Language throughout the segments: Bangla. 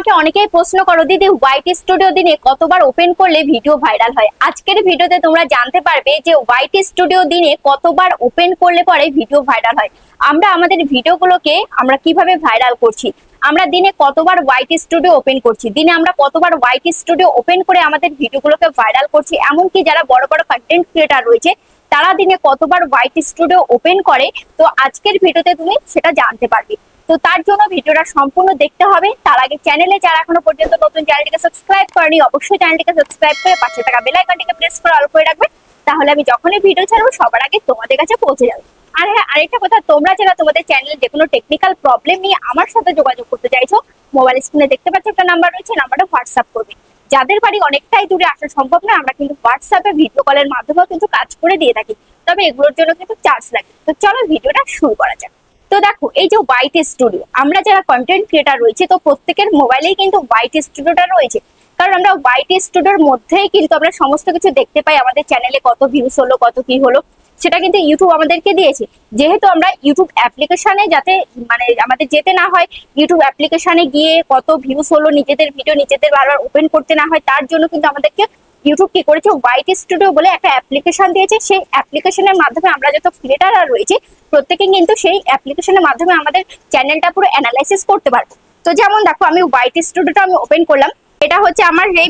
আমাকে অনেকেই প্রশ্ন করো, দিদি হোয়াইট স্টুডিও দিনে কতবার ওপেন করলে ভিডিও ভাইরাল হয়। আজকের ভিডিওতে তোমরা জানতে পারবে যে হোয়াইট স্টুডিও দিনে কতবার ওপেন করলে পরে ভিডিও ভাইরাল হয়। আমরা আমাদের ভিডিওগুলোকে আমরা কিভাবে ভাইরাল করছি, আমরা দিনে কতবার হোয়াইট স্টুডিও ওপেন করছি, দিনে আমরা কতবার হোয়াইট স্টুডিও ওপেন করে আমাদের ভিডিওগুলোকে ভাইরাল করছি, এমনকি যারা বড় বড় কন্টেন্ট ক্রিয়েটার রয়েছে তারা দিনে কতবার হোয়াইট স্টুডিও ওপেন করে। তো আজকের ভিডিওতে তুমি সেটা জানতে পারবে। তো তার জন্য ভিডিওটা সম্পূর্ণ দেখতে হবে। তার আগে চ্যানেলে যারা এখনো পর্যন্ত নতুন, চ্যানেলটিকে সাবস্ক্রাইব করেনি অবশ্যই চ্যানেলটিকে সাবস্ক্রাইব করে পাশে থাকা বেল আইকনটিকে প্রেস করে অল করে রাখবে, তাহলে আমি যখনই ভিডিও ছাড়বো সবার আগে তোমাদের কাছে পৌঁছে যাবে। আর হ্যাঁ, আরেকটা কথা, তোমরা যারা তোমাদের চ্যানেলে যে কোনো টেকনিক্যাল প্রবলেম নিয়ে আমার সাথে যোগাযোগ করতে চাইছো, মোবাইল স্ক্রিনে দেখতে পাচ্ছ একটা নাম্বার রয়েছে, নাম্বারটা হোয়াটসঅ্যাপ করবে। যাদের বাড়ি অনেকটাই দূরে আসা সম্ভব না, আমরা কিন্তু হোয়াটসঅ্যাপে ভিডিও কলের মাধ্যমেও কিন্তু কাজ করে দিয়ে থাকি, তবে এগুলোর জন্য কিন্তু চার্জ লাগে। তো চলো ভিডিওটা শুরু করা যাক। তো দেখো, এই যে হোয়াইট স্টুডিও, আমরা যারা কন্টেন্ট ক্রিয়েটার রয়েছে তো প্রত্যেকের মোবাইলেই কিন্তু হোয়াইট স্টুডিওটা রয়েছে, কারণ আমরা হোয়াইট স্টুডিওর মধ্যেই কিন্তু আমরা সমস্ত কিছু দেখতে পাই। আমাদের চ্যানেলে কত ভিউজ হলো, কত কি হলো, সেটা কিন্তু ইউটিউব আমাদেরকে দিয়েছে। যেহেতু আমরা ইউটিউব অ্যাপ্লিকেশনে যাতে মানে আমাদের যেতে না হয়, ইউটিউব অ্যাপ্লিকেশনে গিয়ে কত ভিউজ হলো নিজেদের ভিডিও নিজেদের বারবার ওপেন করতে না হয়, তার জন্য কিন্তু আমাদেরকে ইউটিউব কি করেছে, হোয়াইট স্টুডিও বলে একটা অ্যাপ্লিকেশন দিয়েছে। সেই অ্যাপ্লিকেশনের মাধ্যমে আমরা যত ক্রিয়েটাররা রয়েছে প্রত্যেকে কিন্তু সেই অ্যাপ্লিকেশনের মাধ্যমে আমাদের চ্যানেলটা পুরো অ্যানালাইসিস করতে পারবো। তো যেমন দেখো, আমি হোয়াইট স্টুডিওটা আমি ওপেন করলাম। এটা হচ্ছে আমার এই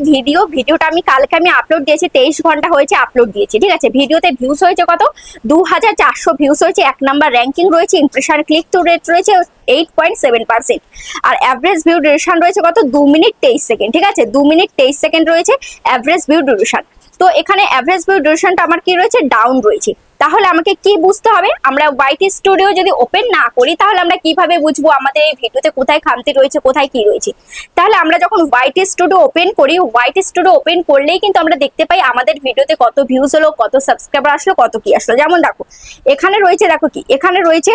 ভিডিওটা আমি কালকে আপলোড দিয়েছি, 23 ঘন্টা হয়েছে আপলোড দিয়েছি, ঠিক আছে। ভিডিওতে ভিউজ হয়েছে কত, 2400 ভিউজ হয়েছে। 1 নাম্বার র্যাঙ্কিং রয়েছে, ইমপ্রেশন ক্লিক টু রেট রয়েছে 8.7%। আর অ্যাভারেজ ভিউ ডিউরেশন রয়েছে কত, 2 মিনিট 23 সেকেন্ড, ঠিক আছে। 2 মিনিট 23 সেকেন্ড রয়েছে অ্যাভারেজ ভিউ ডিউরেশন। তো এখানে অ্যাভারেজ ভিউ ডিউরেশনটা আমার কি রয়েছে, ডাউন রয়েছে। তাহলে আমাকে কি বুঝতে হবে, আমরা হোয়াইট স্টুডিও যদি ওপেন না করি তাহলে আমরা কিভাবে বুঝবো আমাদের এই ভিডিওতে কোথায় খামতি রয়েছে, কোথায় কি রয়েছে। তাহলে আমরা যখন হোয়াইট স্টুডিও ওপেন করি, হোয়াইট স্টুডিও ওপেন করলেই কিন্তু আমরা দেখতে পাই আমাদের ভিডিওতে কত ভিউজ হলো, কত সাবস্ক্রাইবার আসলো, কত কি আসলো। যেমন দেখো, এখানে রয়েছে, দেখো কি এখানে রয়েছে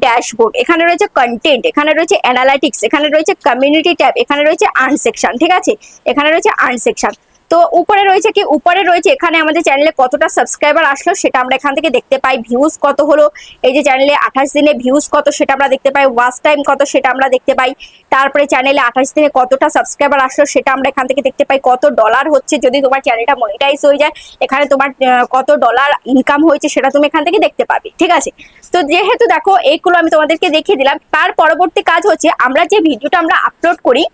ড্যাশবোর্ড, এখানে রয়েছে কন্টেন্ট, এখানে রয়েছে অ্যানালাইটিক্স, এখানে রয়েছে কমিউনিটি ট্যাব, এখানে রয়েছে আর্ন সেকশন, ঠিক আছে। এখানে রয়েছে আর্ন সেকশন। তো উপরে রয়েছে কি, উপরে রয়েছে এখানে আমাদের চ্যানেলে কতটা সাবস্ক্রাইবার আসলো সেটা আমরা এখান থেকে দেখতে পাই। ভিউজ কত হলো, এই যে চ্যানেলে 28 দিনে ভিউজ কত সেটা আমরা দেখতে পাই। ওয়াচ টাইম কত সেটা আমরা দেখতে পাই। তারপরে চ্যানেলে 28 দিনে কতটা সাবস্ক্রাইবার আসলো সেটা আমরা এখান থেকে দেখতে পাই। কত ডলার হচ্ছে যদি তোমার চ্যানেলটা মনিটাইজ হয়ে যায়, এখানে তোমার কত ডলার ইনকাম হয়েছে সেটা তুমি এখান থেকে দেখতে পাবে, ঠিক আছে। তো যেহেতু দেখো এইগুলো আমি তোমাদেরকে দেখিয়ে দিলাম, তার পরবর্তী কাজ হচ্ছে আমরা যে ভিডিওটা আমরা আপলোড করি,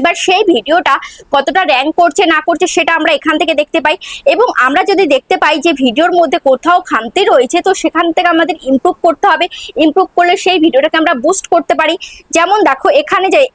এবার সেই ভিডিওটা কতটা র্যাঙ্ক করছে না করছে সেটা আমরা এখান থেকে দেখতে পাই। এবং আমরা যদি দেখতে পাই যে ভিডিওর মধ্যে কোথাও খামতি রয়েছে, তো সেখান থেকে আমাদের ইমপ্রুভ করতে হবে। ইমপ্রুভ করলে সেই ভিডিওটাকে আমরা বুস্ট করতে পারি। যেমন দেখো,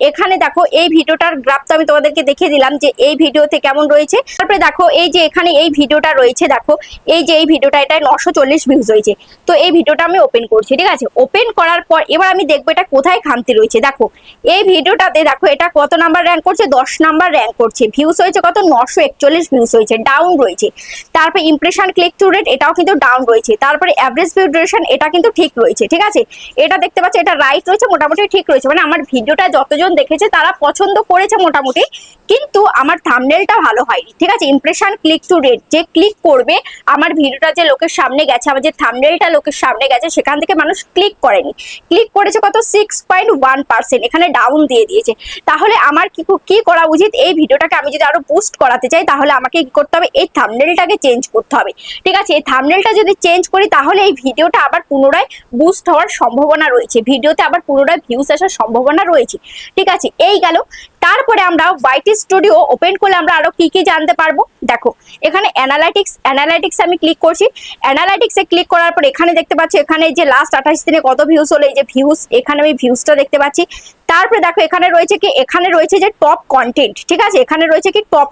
এখানে দেখো এই ভিডিওটার গ্রাফ তো আমি তোমাদেরকে দেখিয়ে দিলাম যে এই ভিডিওতে কেমন রয়েছে। তারপরে দেখো এই যে এখানে এই ভিডিওটা রয়েছে, দেখো এই যে এই ভিডিওটা, এটা 940 ভিউজ হয়েছে। তো এই ভিডিওটা আমি ওপেন করছি, ঠিক আছে। ওপেন করার পর এবার আমি দেখবো এটা কোথায় খামতি রয়েছে। দেখো এই ভিডিওটাতে, দেখো এটা কত নাম্বার র্যাঙ্ক করছে, 10 নাম্বার র্যাঙ্ক করছে। ভিউজ হয়েছে কত, 941 ভিউজ হয়েছে, ডাউন রয়েছে। তারপরে ইমপ্রেশন ক্লিক টু রেট এটাও কিন্তু ডাউন রয়েছে। তারপরে অ্যাভারেজ ভিউ ডিউরেশন এটা কিন্তু ঠিক রয়েছে, ঠিক আছে। এটা দেখতে পাচ্ছ, এটা রাইট রয়েছে, মোটামুটি ঠিক রয়েছে। মানে আমার ভিডিওটা যতজন দেখেছে তারা পছন্দ করেছে মোটামুটি, কিন্তু আমার থাম্বনেলটা ভালো হয়নি, ঠিক আছে। ইমপ্রেশন ক্লিক টু রেট, যে ক্লিক করবে আমার ভিডিওটা যে লোকের সামনে গেছে, আমার যে থাম্বনেলটা লোকের সামনে গেছে, সেখান থেকে মানুষ ক্লিক করেনি। ক্লিক করেছে কত, 6.1%, এখানে ডাউন দিয়ে দিয়েছে। তাহলে আমার কি করা উচিত, এই ভিডিওটাকে আমি যদি আরো বুস্ট করাতে চাই তাহলে আমাকে কি করতে হবে, এই থাম্বনেলটাকে চেঞ্জ করতে হবে, ঠিক আছে। এই থাম্বনেলটা যদি চেঞ্জ করি তাহলে এই ভিডিওটা আবার পুনরায় বুস্ট হওয়ার সম্ভাবনা রয়েছে, ভিডিওতে আবার পুনরায় ভিউজ আসার সম্ভাবনা রয়েছে, ঠিক আছে। এই গেল। তারপরে আমরা হোয়াইট স্টুডিও ওপেন করলে আমরা আরো কি কি জানতে পারবো। দেখো এখানে অ্যানালাইটিক্স আমি ক্লিক করছি। অ্যানালাইটিক্সে ক্লিক করার পর এখানে দেখতে পাচ্ছি, এখানে যে লাস্ট 28 দিনে কত ভিউজ হলো, এই যে ভিউজ, এখানে আমি ভিউজটা দেখতে পাচ্ছি। তারপরে দেখো এখানে রয়েছে কি, এখানে রয়েছে যে টপ কন্টেন্ট, ঠিক আছে। এখানে রয়েছে কি টপ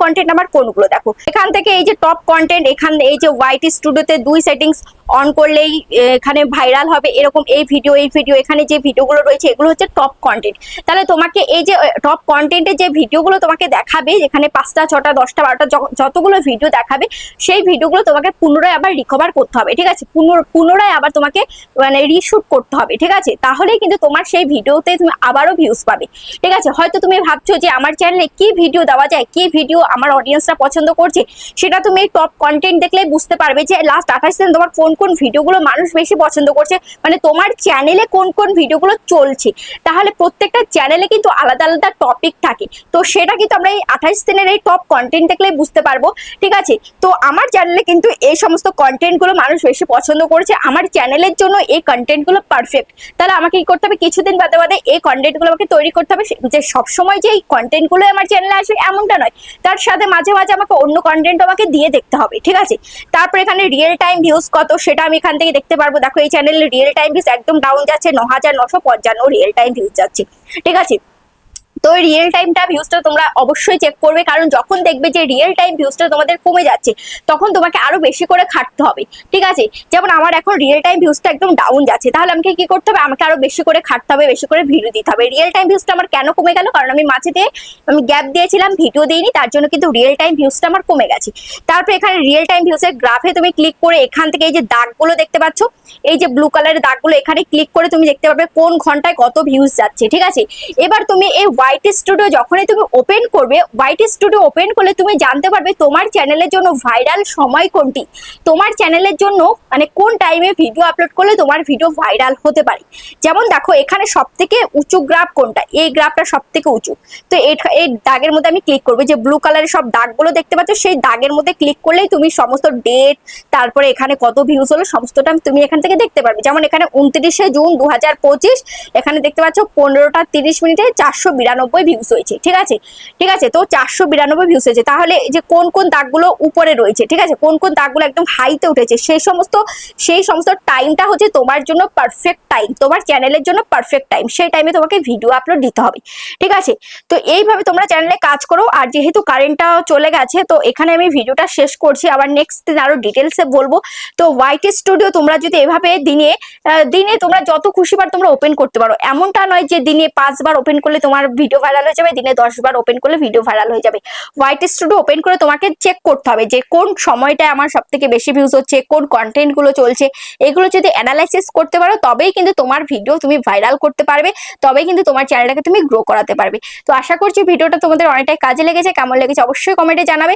কন্টেন্ট আমার কোনগুলো, দেখো এখান থেকে এই যে টপ কন্টেন্ট, এখানে এই যে হোয়াইট স্টুডিওতে 2 সেটিংস অন করলেই এখানে ভাইরাল হবে এরকম এই ভিডিও এখানে যে ভিডিওগুলো রয়েছে এগুলো হচ্ছে টপ কন্টেন্ট। তাহলে তোমাকে এই যে টপ কন্টেন্টের যে ভিডিওগুলো তোমাকে দেখাবে, যেখানে 5টা 6টা 10টা 12টা যতগুলো ভিডিও দেখাবে, সেই ভিডিওগুলো তোমাকে পুনরায় আবার রিকভার করতে হবে, ঠিক আছে। পুনরায় আবার তোমাকে মানে রিশুট করতে হবে, ঠিক আছে। তাহলেই কিন্তু তোমার সেই ভিডিওতে তুমি আবারও ভিউজ পাবে, ঠিক আছে। হয়তো তুমি ভাবছো যে আমার চ্যানেলে কি ভিডিও দেওয়া যায়, কি ভিডিও আমার অডিয়েন্সরা পছন্দ করছে, সেটা তুমি টপ কন্টেন্ট দেখলে বুঝতে পারবে যে লাস্ট 28 দিন তোমার কোন কোন ভিডিওগুলো মানুষ বেশি পছন্দ করছে, মানে তোমার চ্যানেলে কোন কোন ভিডিওগুলো চলছে। তাহলে প্রত্যেকটা চ্যানেলে কিন্তু আলাদা আলাদা টপিক থাকে, তো সেটা কিন্তু আমরা এই 28 দিনের এই টপ কন্টেন্ট দেখলেই বুঝতে পারবো। ঠিক আছে, তো আমার চ্যানেলে কিন্তু এই সমস্ত কন্টেন্টগুলো মানুষ বেশি পছন্দ করেছে, আমার চ্যানেলের জন্য এই কন্টেন্টগুলো পারফেক্ট। তাহলে আমাকে কি করতে হবে, কিছুদিন বাদে বাদে এই কন্টেন্টগুলো আমাকে তৈরি করতে হবে। যে সবসময় যে এই কন্টেন্টগুলো আমার চ্যানেলে আসবে এমনটা নয়, তার সাথে মাঝে মাঝে আমাকে অন্য কন্টেন্ট আমাকে দিয়ে দেখতে হবে। ঠিক আছে, তারপর এখানে রিয়েল টাইম ভিউজ কত সেটা আমি এখান থেকে দেখতে পারবো। দেখো এই চ্যানেলের রিয়েল টাইম ভিউজ একদম ডাউন যাচ্ছে, 9,955 রিয়েল টাইম ভিউজ যাচ্ছে। ঠিক আছে, তো রিয়েল টাইমটা ভিউজটা তোমরা অবশ্যই চেক করবে, কারণ যখন দেখবে যে রিয়েল টাইম ভিউজটা তোমাদের কমে যাচ্ছে তখন তোমাকে আরো বেশি করে খাটতে হবে। ঠিক আছে, যেমন আমার এখন রিয়েল টাইম ভিউজটা একদম ডাউন যাচ্ছে, তাহলে আমাকে কি করতে হবে, আমাকে আরো বেশি করে খাটতে হবে, বেশি করে ভিডিও দিতে হবে। রিয়েল টাইম ভিউজটা আমার কেন কমে গেল, কারণ আমি মাঝে দিয়ে আমি গ্যাপ দিয়েছিলাম, ভিডিও দিইনি, তার জন্য কিন্তু রিয়েল টাইম ভিউজটা আমার কমে গেছে। তারপরে এখানে রিয়েল টাইম ভিউজের গ্রাফে তুমি ক্লিক করে এখান থেকে এই যে দাগগুলো দেখতে পাচ্ছ, এই যে ব্লু কালারের দাগগুলো, এখানে ক্লিক করে তুমি দেখতে পাবে কোন ঘন্টায় কত ভিউজ যাচ্ছে। ঠিক আছে, এবার তুমি এই ওয়াইটি স্টুডিও যখনই তুমি ওপেন করবে, ওয়াইটি স্টুডিও ওপেন করলে তুমি জানতে পারবে তোমার চ্যানেলের জন্য ভাইরাল সময় কোনটি, তোমার চ্যানেলের জন্য মানে কোন টাইমে ভিডিও আপলোড করলে তোমার ভিডিও ভাইরাল হতে পারে। যেমন দেখো এখানে সব থেকে উঁচু গ্রাফ কোনটা, এই গ্রাফটা সব থেকে উঁচু, তো এই দাগের মধ্যে আমি ক্লিক করবো, যে ব্লু কালারের সব দাগগুলো দেখতে পাচ্ছ সেই দাগের মধ্যে ক্লিক করলেই তুমি সমস্ত ডেট, তারপরে এখানে কত ভিউজ হলো সমস্তটা তুমি এখান থেকে দেখতে পারবে। যেমন এখানে 29শে জুন 2025 এখানে দেখতে পাচ্ছ 15টা 30 মিনিটে 492 ভিউজ হয়েছে। ঠিক আছে, ঠিক আছে, তো 492 ভিউজ হয়েছে। তাহলে যে কোন কোন দাগগুলো উপরে রয়েছে, ঠিক আছে, কোন কোন দাগগুলো একদম হাইতে উঠেছে, সেই সমস্ত টাইমটা হচ্ছে তোমার জন্য পারফেক্ট টাইম, তোমার চ্যানেলের জন্য পারফেক্ট টাইম, সেই টাইমে তোমাকে ভিডিও আপলোড দিতে হবে। ঠিক আছে, তো এইভাবে তোমরা চ্যানেলে কাজ করো। আর যেহেতু কারেন্টটা চলে গেছে, তো এখানে আমি ভিডিওটা শেষ করছি, আবার নেক্সট দিন আরো ডিটেলসে বলবো। তো ওয়াইটি স্টুডিও তোমরা যদি এভাবে দিনে তোমরা যত খুশিবার তোমরা ওপেন করতে পারো, এমনটা নয় যে দিনে 5 বার ওপেন করলে তোমার ভিডিও ভাইরাল হয়ে যাবে, দিনে 10 বার ওপেন করলে ভিডিও ভাইরাল হয়ে যাবে। ওয়াইটি স্টুডিও ওপেন করে তোমাকে চেক করতে হবে যে কোন সময়টায় আমার সব থেকে বেশি ভিউজ হচ্ছে, কোন কন্টেন্ট গুলো চলছে, এগুলো যদি অ্যানালাইসিস করতে পারো তবেই কিন্তু তোমার ভিডিও তুমি ভাইরাল করতে পারবে, তবেই কিন্তু তোমার চ্যানেলটাকে তুমি গ্রো করাতে পারবে। তো আশা করছি ভিডিওটা তোমাদের অনেকটাই কাজে লেগেছে, কেমন লেগেছে অবশ্যই কমেন্টে জানাবে।